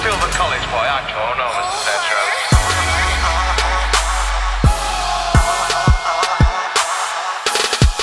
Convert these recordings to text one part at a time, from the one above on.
still the college boy, I don't know, Mr. Central.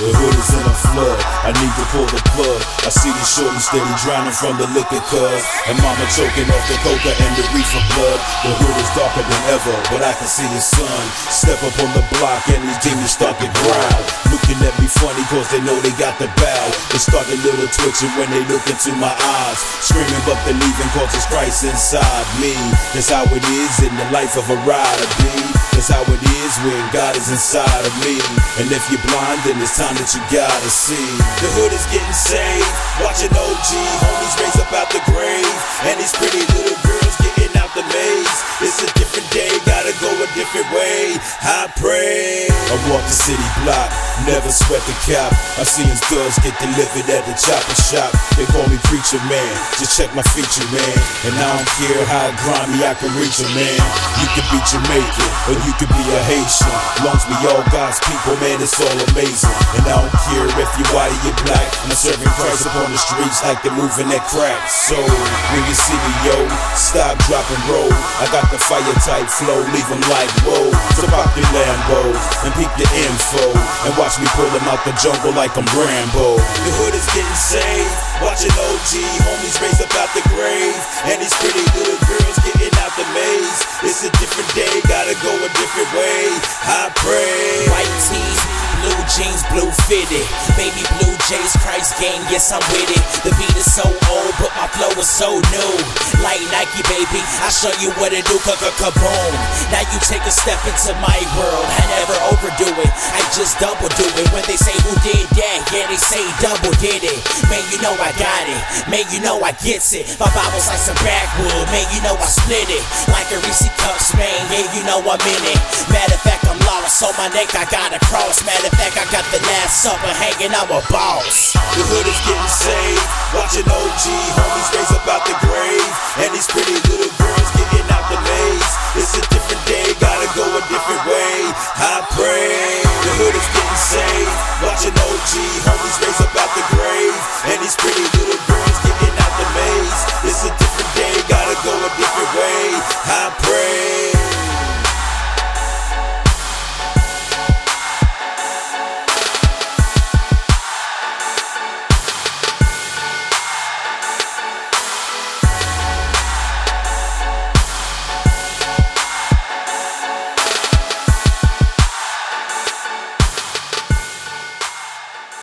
The hood is in a flood, I need to pull the plug. I see these shorties steady drowning from the liquor cuz, and mama choking off the coca and the reefer blood. The hood is darker than ever, but I can see his son step up on the block and these demons start to growl, looking at me funny cause they know they got the bow. They start a little twitching when they look into my eyes, screaming but believing cause it's Christ inside me. That's how it is in the life of a rider, B. That's how it is when God is inside of me. And if you're blind, then it's time that you gotta see. The hood is getting saved, watching OG homies raise up out the grave, and these pretty little girls getting out the maze. It's a different day, gotta go a different way. I pray. I walk the city block, never sweat the cop. I see his thugs get delivered at the chopper shop. They call me preacher man, just check my feature man. And I don't care how grimy I can reach a man. You could be Jamaican, or you could be a Haitian. Long as we all God's people, man, it's all amazing. And I don't care if you're white or you're black, I'm serving Christ upon the streets like they're moving that crack. So when you see me, yo, stop, drop, and roll. I got the fire type flow, leave them like whoa. So pop your Lambos and peep your info, and watch me pull them out the jungle like I'm Rambo. The hood is getting saved, watching OG homies raise up out the grave, and these pretty little girls getting out the maze. It's a different day, gotta go a different way. I pray. White tees, blue jeans, blue fitted, baby blue Jays, Christ gang, yes I'm with it. The beat is so old, but my flow is so new. Like Nike, baby, I show you what it do, kaboom. Now you take a step into my world, I never overdo it, I just double do it. When they say who did that, yeah they say double did it. Man you know I got it, man you know I gets it. My Bible's like some backwood, man you know I split it. Like a Reese Cups, man, yeah you know I'm in it. Matter of fact I'm lost, on my neck I got a cross. Matter of fact I got the Last Supper hanging, I'm a boss. The hood is getting saved, watching OG homies raise up out the grave, and these pretty little girls getting out the maze. It's a different day, gotta go a different way. I pray. The hood is getting saved, watching OG homies raise up out the grave, and these pretty